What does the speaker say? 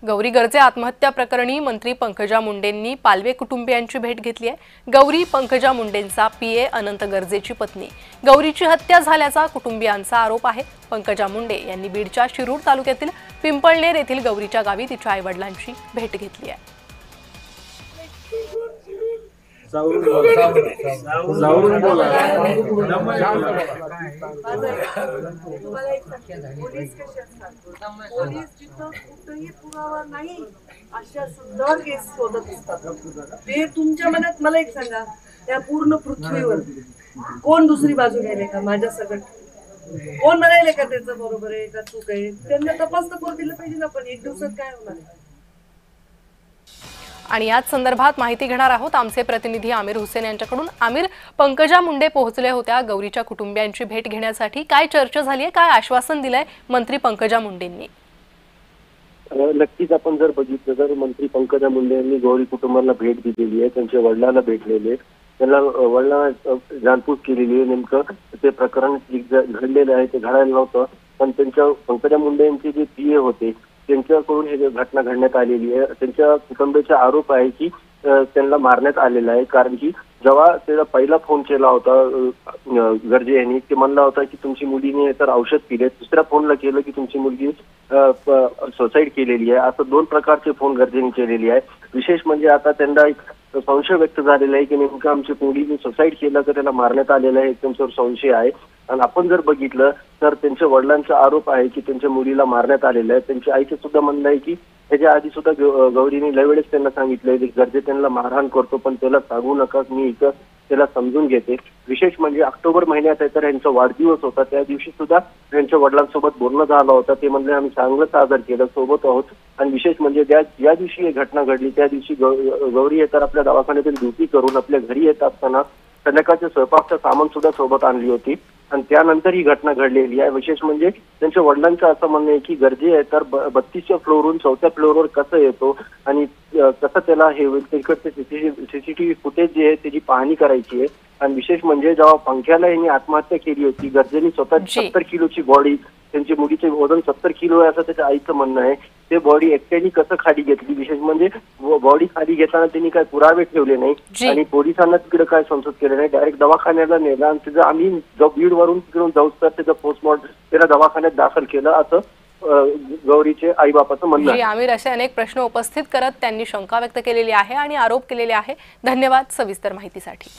गौरी गर्जे आत्महत्या प्रकरणी मंत्री पंकजा मुंडेंनी पालवे कुटुंबियांची भेट घेतली आहे। गौरी पंकजा मुंडेंचा पीए अनंत गर्जेची पत्नी। गौरीची हत्या झाल्याचा कुटुंबियांचा आरोप आहे। पंकजा मुंडे यांनी बीडच्या शिरूर तालुक्यातील पिंपळनेर येथील गौरीच्या गावी तिच्या आईवडिलांची भेट घेतली आहे। पोलीस जिथं कुठेही पुरावा नाही अशा सुंदर केस शोधत असतात ते तुमच्या मनात। मला एक सांगा, त्या पूर्ण पृथ्वीवर कोण दुसरी बाजू घ्यायला का माझ्या सगळं कोण म्हणायला का त्याचं बरोबर आहे का चूक आहे? त्यांना तपास तर करू दिलं पाहिजे ना, पण एक दिवसात काय होणार आहे? आणि याच संदर्भात माहिती घेणार आहोत आमचे प्रतिनिधी आमिर हुसेन यांच्याकडून। आमिर, पंकजा मुंडे पोहोचल्या होत्या गौरीच्या कुटुंबियांची भेट घेण्यासाठी। काय चर्चा झाली आहे, काय आश्वासन दिलंय मंत्री पंकजा मुंडेंनी? नक्कीच आपण जर बघितलं तर मंत्री पंकजा मुंडे यांनी गौरी कुटुंबाला भेट दिलेली आहे, त्यांच्या वडिलांना भेटलेले, त्यांना वडिलांना जाणपूस केलेली आहे। नेमकं ते प्रकरण घडलेलं आहे ते घडायला नव्हतं, पण त्यांच्या पंकजा मुंडे यांचे जे पीए होते त्यांच्याकडून ही घटना घडण्यात आलेली आहे। त्यांच्या कुटुंबाचा आरोप आहे की त्यांना मारण्यात आलेला आहे, कारण की जेव्हा त्याला पहिला फोन केला होता गर्जे यांनी, ते म्हणला होता की तुमची मुलीने तर औषध पिले, दुसऱ्या फोनला केलं की तुमची मुलगी सुसाईड केलेली आहे। असं दोन प्रकारचे फोन गर्जेंनी केलेली आहे। विशेष म्हणजे आता त्यांना एक संशय व्यक्त झालेला आहे की नेमकं आमच्या मुलीने सुसाईड केलं तर त्याला मारण्यात आलेलं आहे, त्यांच्यावर संशय आहे। आणि आपण जर बघितलं तर त्यांच्या वडिलांचा आरोप आहे की त्यांच्या मुलीला मारण्यात आलेलं आहे। त्यांच्या आईचं सुद्धा म्हणणं आहे की त्याच्या आधी सुद्धा गौरीने लय वेळेस त्यांना सांगितलंय की गर्जे त्यांना मारहाण करतो, पण त्याला सांगू नका, मी इथं त्याला समजून घेते। विशेष म्हणजे ऑक्टोबर महिन्यात आहे तर यांचा वाढदिवस होता, त्या दिवशी सुद्धा त्यांच्या वडिलांसोबत बोलणं झालं होतं। ते म्हणले आम्ही चांगलं साजर केलं, सोबत आहोत। आणि विशेष म्हणजे ज्या दिवशी ही घटना घडली त्या दिवशी गौरी येतात आपल्या दवाखान्यातील ड्युटी करून आपल्या घरी येत असताना संध्याकाळच्या स्वयंपाकचं सामान सुद्धा सोबत आणली होती, आणि त्यानंतर ही घटना घडलेली आहे। विशेष म्हणजे त्यांच्या वडिलांचं असं म्हणणं आहे की गर्जे आहे तर 32च्या फ्लोअरहून 4थ्या फ्लोअरवर कसं येतो आणि कसं त्याला हे तिकडचे सीसीटीव्ही फुटेज जे आहे त्याची पाहणी करायची आहे। आणि विशेष म्हणजे जेव्हा पंख्याला यांनी आत्महत्या केली होती, गर्जेनी स्वतः 70 किलोची बॉडी, त्यांची मुलीचे वजन 70 किलो आहे असं त्याच्या आईचं म्हणणं आहे, ते बॉडी एकट्याने कसं खाली घेतली। विशेष म्हणजे बॉडी खाली घेताना त्यांनी काय पुरावे ठेवले नाही आणि पोलिसांना तिकडे काय संशोध केलं नाही, डायरेक्ट दवाखान्याला नेलं आणि त्याचं आम्ही बीड वरून तिकडून जाऊ तर त्याचं पोस्टमॉर्टम त्याला दवाखान्यात दाखल केलं असं गौरीचे आई बापाचं म्हणणं आहे। आमिर, असे अनेक प्रश्न उपस्थित करत त्यांनी शंका व्यक्त केलेली आहे आणि आरोप केलेले आहे। धन्यवाद सविस्तर माहितीसाठी।